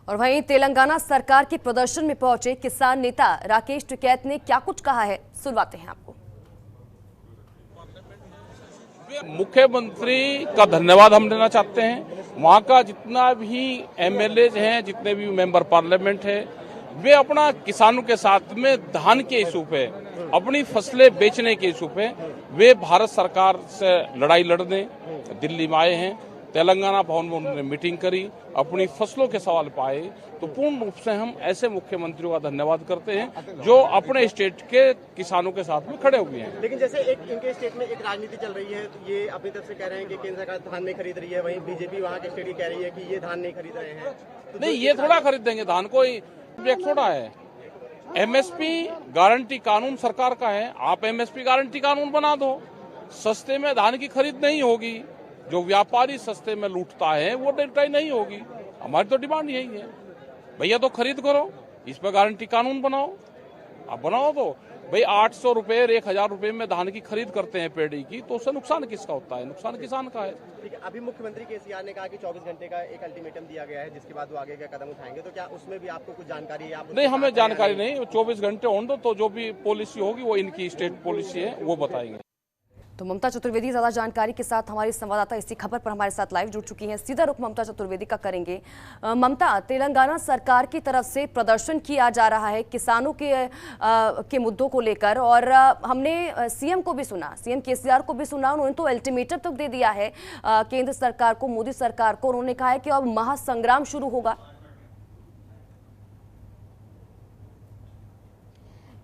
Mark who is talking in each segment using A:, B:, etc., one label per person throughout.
A: और वहीं तेलंगाना सरकार के प्रदर्शन में पहुंचे किसान नेता राकेश टिकैत ने क्या कुछ कहा है, सुनवाते हैं आपको।
B: मुख्यमंत्री का धन्यवाद हम देना चाहते हैं। वहाँ का जितना भी एमएलए हैं, जितने भी मेंबर पार्लियामेंट है, वे अपना किसानों के साथ में धान के इशू पे, अपनी फसलें बेचने के इशू पे वे भारत सरकार से लड़ाई लड़ने दिल्ली में आए हैं। तेलंगाना भवन में उन्होंने मीटिंग करी, अपनी फसलों के सवाल पाए। तो पूर्ण रूप से हम ऐसे मुख्यमंत्रियों का धन्यवाद करते हैं जो अपने स्टेट के किसानों के साथ में खड़े हुए हैं।
C: लेकिन जैसे इनके स्टेट में एक राजनीति चल रही है, तो ये अपनी तरफ से कह रहे हैं कि केंद्र सरकार धान नहीं खरीद रही है, वहीं बीजेपी वहाँ के स्टेट कह रही है कि ये धान नहीं खरीद रहे हैं। तो
B: नहीं, ये थोड़ा खरीद देंगे धान, कोई थोड़ा है। एमएसपी गारंटी कानून सरकार का है, आप एमएसपी गारंटी कानून बना दो, सस्ते में धान की खरीद नहीं होगी। जो व्यापारी सस्ते में लूटता है वो लुटाई नहीं होगी। हमारी तो डिमांड यही है, भैया तो खरीद करो, इस पर गारंटी कानून बनाओ। आप बनाओ तो भाई 800 रुपए 1000 रुपए में धान की खरीद करते हैं पेड़ी की, तो उससे नुकसान किसका होता है? नुकसान किसान का है।
C: ठीक है, अभी मुख्यमंत्री केसीआर ने कहा कि 24 घंटे का एक अल्टीमेटम दिया गया है, जिसके बाद वो आगे का कदम उठाएंगे। तो क्या उसमें भी आपको कुछ जानकारी है?
B: नहीं, हमें जानकारी नहीं। 24 घंटे होने दो, तो जो भी पॉलिसी होगी वो इनकी स्टेट पॉलिसी है, वो बताएंगे।
A: तो ममता चतुर्वेदी ज्यादा जानकारी के साथ हमारी संवाददाता इसी खबर पर हमारे साथ लाइव जुड़ चुकी हैं। सीधा रुख ममता चतुर्वेदी का करेंगे। ममता, तेलंगाना सरकार की तरफ से प्रदर्शन किया जा रहा है किसानों के मुद्दों को लेकर, और हमने सीएम को भी सुना, सीएम केसीआर को भी सुना। उन्होंने तो अल्टीमेटम तक दे दिया है केंद्र सरकार को, मोदी सरकार को। उन्होंने कहा है कि अब महासंग्राम शुरू होगा।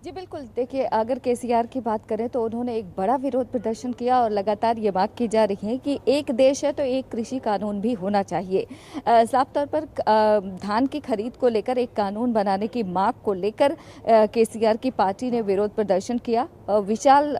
D: जी बिल्कुल, देखिए अगर केसीआर की बात करें तो उन्होंने एक बड़ा विरोध प्रदर्शन किया और लगातार ये बात की जा रही है कि एक देश है तो एक कृषि कानून भी होना चाहिए। साफ तौर पर धान की खरीद को लेकर एक कानून बनाने की मांग को लेकर केसीआर की पार्टी ने विरोध प्रदर्शन किया। विशाल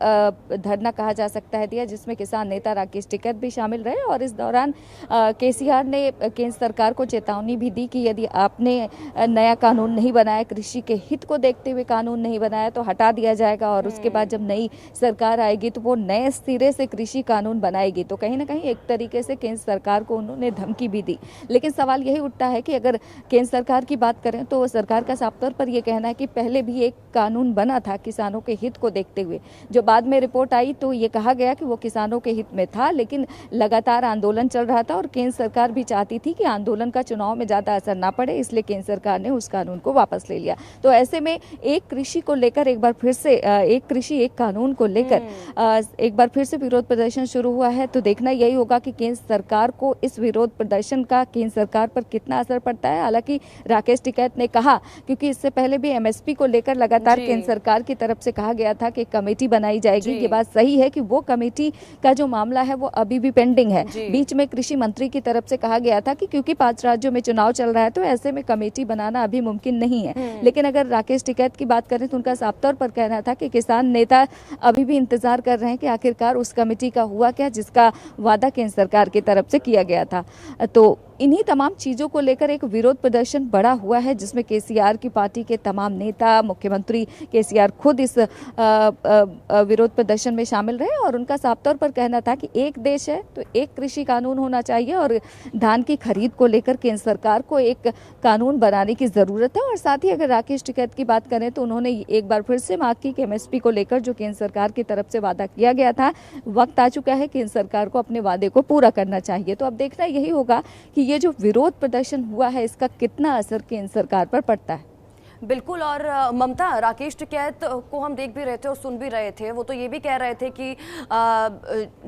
D: धरना कहा जा सकता है दिया, जिसमें किसान नेता राकेश टिकैत भी शामिल रहे। और इस दौरान केसीआर ने केंद्र सरकार को चेतावनी भी दी कि यदि आपने नया कानून नहीं बनाया, कृषि के हित को देखते हुए कानून नहीं बनाया, तो हटा दिया जाएगा, और उसके बाद जब नई सरकार आएगी तो वो नए सिरे से कृषि कानून बनाएगी। तो कहीं ना कहीं एक तरीके से केंद्र सरकार को उन्होंने धमकी भी दी। लेकिन सवाल यही उठता है कि अगर केंद्र सरकार की बात करें तो सरकार का साफ तौर पर यह कहना है कि पहले भी एक कानून बना था किसानों के हित को देखते हुए, जो बाद में रिपोर्ट आई तो ये कहा गया कि वो किसानों के हित में था, लेकिन लगातार आंदोलन चल रहा था और केंद्र सरकार भी चाहती थी कि आंदोलन का चुनाव में ज्यादा असर ना पड़े, इसलिए केंद्र सरकार ने उस कानून को वापस ले लिया। तो ऐसे में एक कृषि को लेकर एक बार फिर से एक कृषि एक कानून को लेकर एक बार फिर से विरोध प्रदर्शन शुरू हुआ है। तो देखना यही होगा कि केंद्र सरकार को इस विरोध प्रदर्शन का केंद्र सरकार पर कितना असर पड़ता है। हालांकि राकेश टिकैत ने कहा, क्योंकि इससे पहले भी एमएसपी को लेकर लगातार केंद्र सरकार की तरफ से कहा गया था कि कमेटी बनाई जाएगी। ये बात सही है कि वो कमेटी का जो मामला है वो अभी भी पेंडिंग है। बीच में कृषि मंत्री की तरफ से कहा गया था कि क्योंकि 5 राज्यों में चुनाव चल रहा है तो ऐसे में कमेटी बनाना अभी मुमकिन नहीं है। लेकिन अगर राकेश टिकैत की बात करें तो उनका साफ तौर पर कहना था कि किसान नेता अभी भी इंतजार कर रहे हैं कि आखिरकार उस कमेटी का हुआ क्या, जिसका वादा केंद्र सरकार की तरफ से किया गया था। तो इन्हीं तमाम चीज़ों को लेकर एक विरोध प्रदर्शन बड़ा हुआ है, जिसमें केसीआर की पार्टी के तमाम नेता, मुख्यमंत्री केसीआर खुद इस विरोध प्रदर्शन में शामिल रहे। और उनका साफ तौर पर कहना था कि एक देश है तो एक कृषि कानून होना चाहिए, और धान की खरीद को लेकर केंद्र सरकार को एक कानून बनाने की ज़रूरत है। और साथ ही अगर राकेश टिकैत की बात करें तो उन्होंने एक बार फिर से मांग की कि एमएसपी को लेकर जो केंद्र सरकार की तरफ से वादा किया गया था, वक्त आ चुका है केंद्र सरकार को अपने वादे को पूरा करना चाहिए। तो अब देखना यही होगा कि ये जो विरोध प्रदर्शन हुआ है इसका कितना असर केंद्र सरकार पर पड़ता है।
A: बिल्कुल। और ममता, राकेश टिकैत को हम देख भी रहे थे और सुन भी रहे थे, वो तो ये भी कह रहे थे कि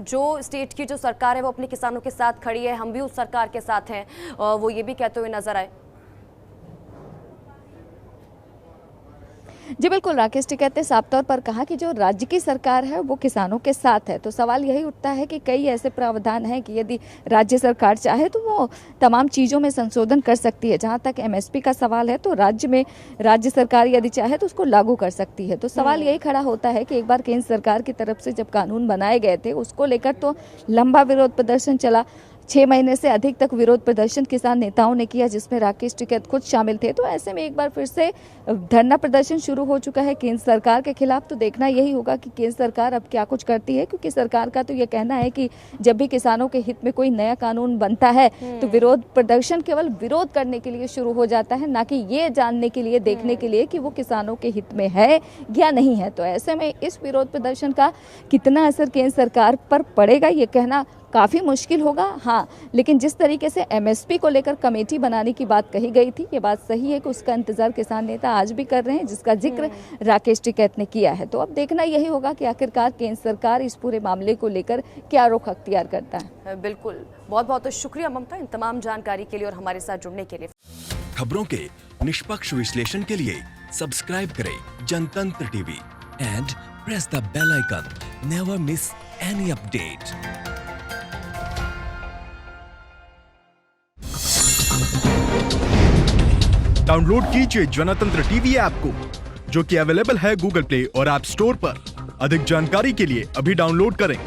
A: जो स्टेट की जो सरकार है वो अपने किसानों के साथ खड़ी है, हम भी उस सरकार के साथ हैं, वो ये भी कहते हुए नजर आए।
D: जी बिल्कुल, राकेश टिकैत ने साफ तौर पर कहा कि जो राज्य की सरकार है वो किसानों के साथ है। तो सवाल यही उठता है कि कई ऐसे प्रावधान हैं कि यदि राज्य सरकार चाहे तो वो तमाम चीज़ों में संशोधन कर सकती है। जहां तक एमएसपी का सवाल है तो राज्य सरकार यदि चाहे तो उसको लागू कर सकती है। तो सवाल यही खड़ा होता है कि एक बार केंद्र सरकार की तरफ से जब कानून बनाए गए थे उसको लेकर तो लंबा विरोध प्रदर्शन चला। 6 महीने से अधिक तक विरोध प्रदर्शन किसान नेताओं ने किया, जिसमें राकेश टिकैत खुद शामिल थे। तो ऐसे में एक बार फिर से धरना प्रदर्शन शुरू हो चुका है केंद्र सरकार के खिलाफ। तो देखना यही होगा कि केंद्र सरकार अब क्या कुछ करती है, क्योंकि सरकार का तो ये कहना है कि जब भी किसानों के हित में कोई नया कानून बनता है तो विरोध प्रदर्शन केवल विरोध करने के लिए शुरू हो जाता है, ना कि ये जानने के लिए, देखने के लिए कि वो किसानों के हित में है या नहीं है। तो ऐसे में इस विरोध प्रदर्शन का कितना असर केंद्र सरकार पर पड़ेगा ये कहना काफ़ी मुश्किल होगा। हाँ, लेकिन जिस तरीके से एमएसपी को लेकर कमेटी बनाने की बात कही गई थी, ये बात सही है कि उसका इंतजार किसान नेता आज भी कर रहे हैं, जिसका जिक्र राकेश टिकैत ने किया है। तो अब देखना यही होगा कि आखिरकार केंद्र सरकार इस पूरे मामले को लेकर क्या रुख अख्तियार करता है।
A: बिल्कुल, बहुत बहुत शुक्रिया ममता इन तमाम जानकारी के लिए और हमारे साथ जुड़ने के लिए।
E: खबरों के निष्पक्ष विश्लेषण के लिए सब्सक्राइब करें Jantantra TV and press the bell icon. Never miss any update.
F: Download कीजिए जनतंत्र टीवी ऐप को, जो कि अवेलेबल है गूगल प्ले और ऐप स्टोर पर। अधिक जानकारी के लिए अभी डाउनलोड करें।